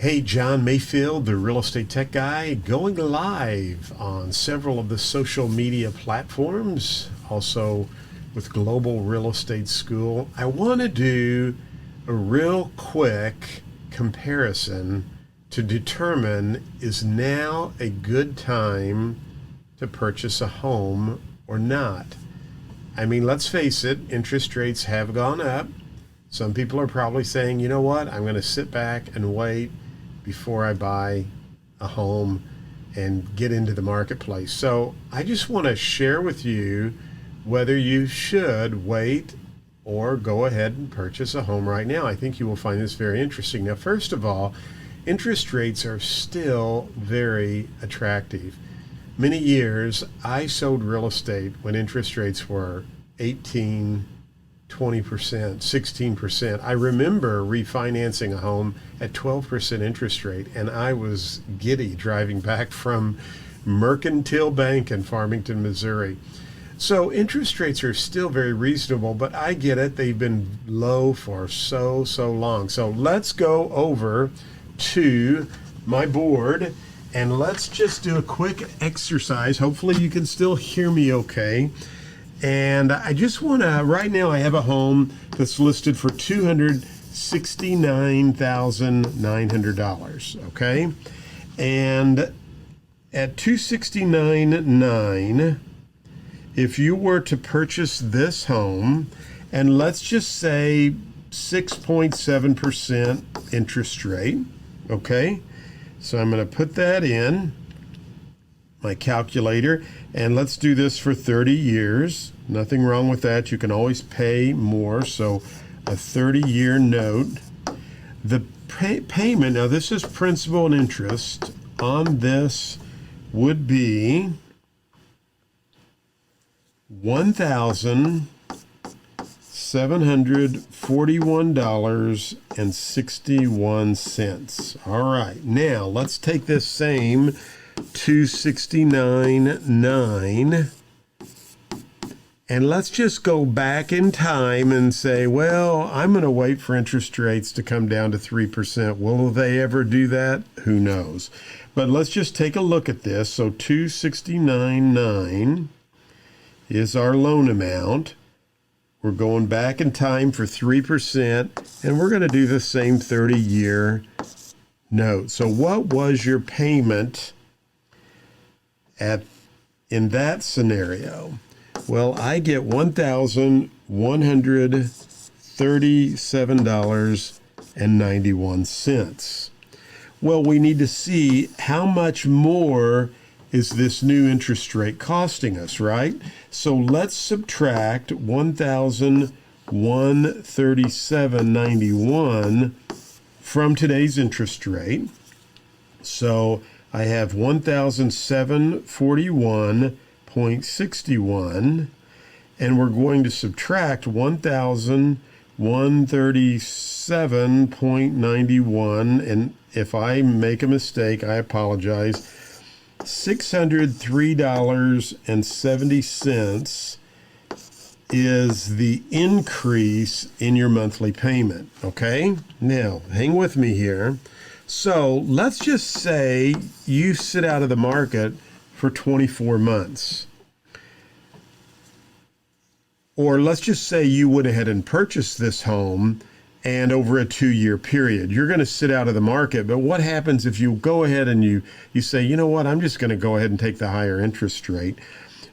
Hey, John Mayfield, the real estate tech guy, going live on several of the social media platforms, also with Global Real Estate School. I want to do a real quick comparison to determine, is now a good time to purchase a home or not? I mean, let's face it, interest rates have gone up. Some people are probably saying, you know what, I'm going to sit back and wait before I buy a home and get into the marketplace. So I just want to share with you whether you should wait or go ahead and purchase a home right now. I think you will find this very interesting. Now, first of all, interest rates are still very attractive. Many years I sold real estate when interest rates were 18, 20%, 16%. I remember refinancing a home at 12% interest rate, and I was giddy driving back from Mercantile Bank in Farmington, Missouri. So interest rates are still very reasonable, but I get it. They've been low for so long. So let's go over to my board and let's just do a quick exercise. Hopefully you can still hear me okay. And I just want to, right now I have a home that's listed for $269,900, okay? And at $269,900, if you were to purchase this home, and let's just say 6.7% interest rate, okay? So I'm going to put that in my calculator, and let's do this for 30 years. Nothing wrong with that. You can always pay more. So a 30-year note. The payment, now this is principal and interest, on this would be $1,741.61. All right, now let's take this same 269.9 and let's just go back in time and say, well, I'm going to wait for interest rates to come down to 3%. Will they ever do that? Who knows? But let's just take a look at this. So 269.9 is our loan amount. We're going back in time for 3%, and we're going to do the same 30-year note. So what was your payment in that scenario? Well, I get $1,137.91. Well, we need to see how much more is this new interest rate costing us, right? So let's subtract $1,137.91 from today's interest rate. So I have 1,741.61, and we're going to subtract 1,137.91, and if I make a mistake, I apologize. $603.70 is the increase in your monthly payment, okay? Now, hang with me here. So let's just say you sit out of the market for 24 months. Or let's just say you went ahead and purchased this home, and over a 2-year period, you're going to sit out of the market. But what happens if you go ahead and you say, you know what, I'm just going to go ahead and take the higher interest rate.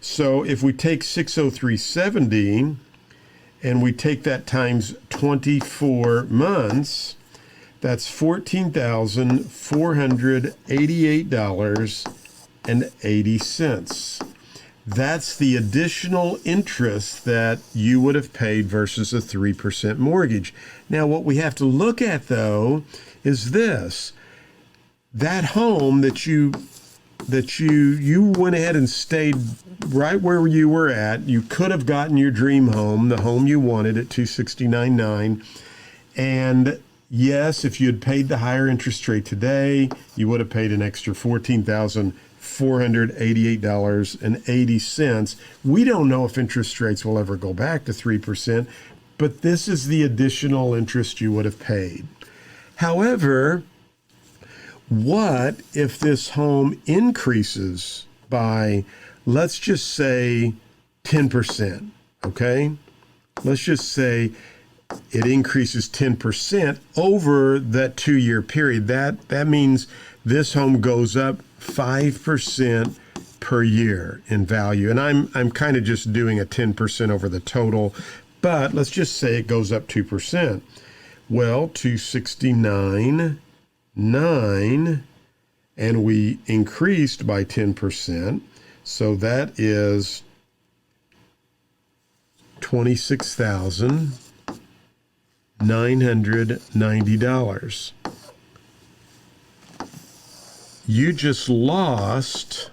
So if we take 603.70 and we take that times 24 months, that's $14,488.80. That's the additional interest that you would have paid versus a 3% mortgage. Now, what we have to look at, though, is this. That home that you went ahead and stayed right where you were at. You could have gotten your dream home, the home you wanted at $269.9. And yes, if you had paid the higher interest rate today, you would have paid an extra $14,488.80. We don't know if interest rates will ever go back to 3%, but this is the additional interest you would have paid. However, What if this home increases by, let's just say, 10%? Okay? Let's just say it increases 10% over that 2-year period. That means this home goes up 5% per year in value. And I'm kind of just doing a 10% over the total, but let's just say it goes up 2%. Well, 269.9, and we increased by 10%. So that is $26,990. You just lost,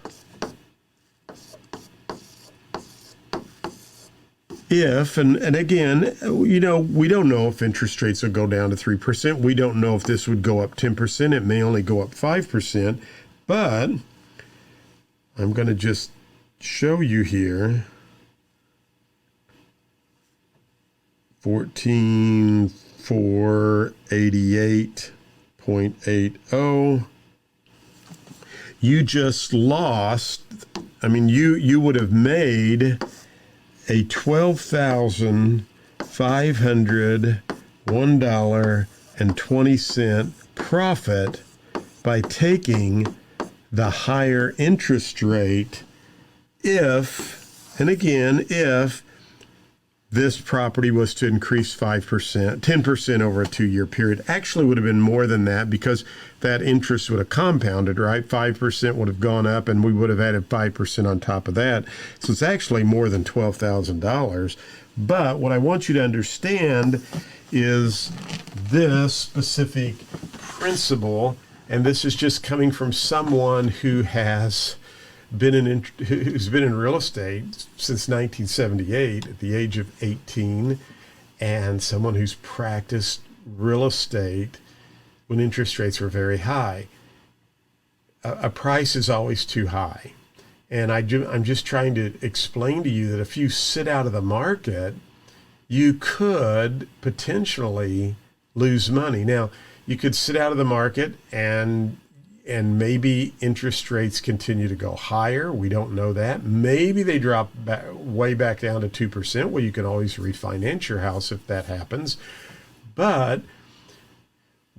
if, and again, we don't know if interest rates will go down to 3%. We don't know if this would go up 10%. It may only go up 5%. But I'm going to just show you here. 14,488.80. You just lost, you would have made a $12,501.20 profit by taking the higher interest rate if this property was to increase 5%, 10% over a 2-year period. Actually would have been more than that, because that interest would have compounded, right? 5% would have gone up, and we would have added 5% on top of that. So it's actually more than $12,000. But what I want you to understand is this specific principle, and this is just coming from someone who has who's been in real estate since 1978 at the age of 18, and someone who's practiced real estate when interest rates were very high. A price is always too high. And I'm just trying to explain to you that if you sit out of the market, you could potentially lose money. Now, you could sit out of the market and maybe interest rates continue to go higher. We don't know that. Maybe they drop way back down to 2%. Well, you can always refinance your house if that happens. But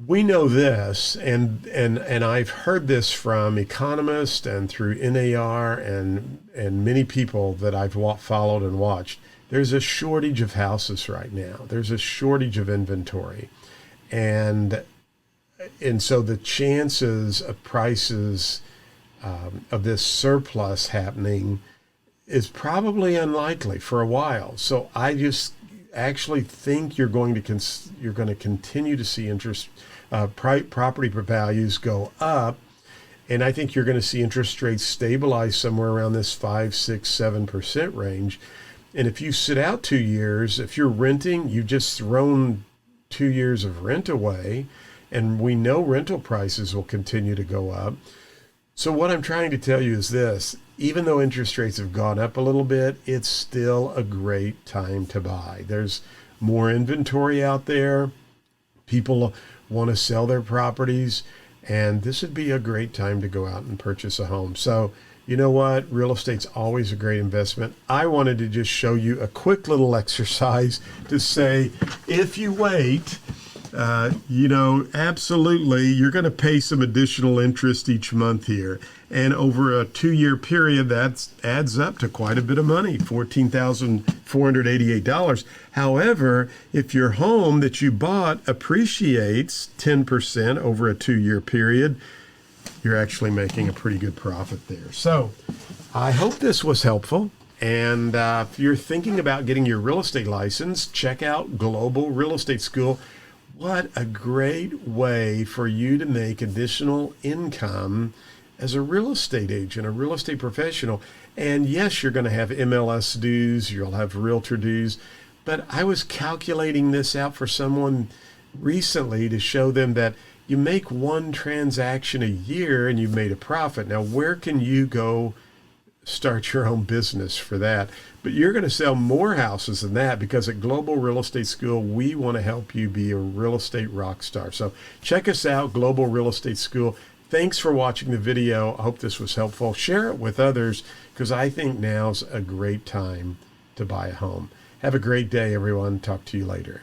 we know this, and I've heard this from economists and through NAR and many people that I've followed and watched. There's a shortage of houses right now. There's a shortage of inventory. And so the chances of prices of this surplus happening is probably unlikely for a while. So I just actually think you're going to continue to see property values go up, and I think you're going to see interest rates stabilize somewhere around this 5, 6, 7% range. And if you sit out 2 years, if you're renting, you've just thrown 2 years of rent away. And we know rental prices will continue to go up. So what I'm trying to tell you is this: even though interest rates have gone up a little bit, it's still a great time to buy. There's more inventory out there. People want to sell their properties, and this would be a great time to go out and purchase a home. So you know what? Real estate's always a great investment. I wanted to just show you a quick little exercise to say, if you wait, absolutely, you're going to pay some additional interest each month here. And over a 2-year period, that adds up to quite a bit of money, $14,488. However, if your home that you bought appreciates 10% over a 2-year period, you're actually making a pretty good profit there. So I hope this was helpful. And if you're thinking about getting your real estate license, check out Global Real Estate School. What a great way for you to make additional income as a real estate agent, a real estate professional. And yes, you're going to have MLS dues, you'll have realtor dues, but I was calculating this out for someone recently to show them that you make one transaction a year and you've made a profit. Now, where can you go start your own business for that? But you're going to sell more houses than that, because at Global Real Estate School, we want to help you be a real estate rock star. So check us out, Global Real Estate School. Thanks for watching the video. I hope this was helpful. Share it with others because I think now's a great time to buy a home. Have a great day, everyone. Talk to you later.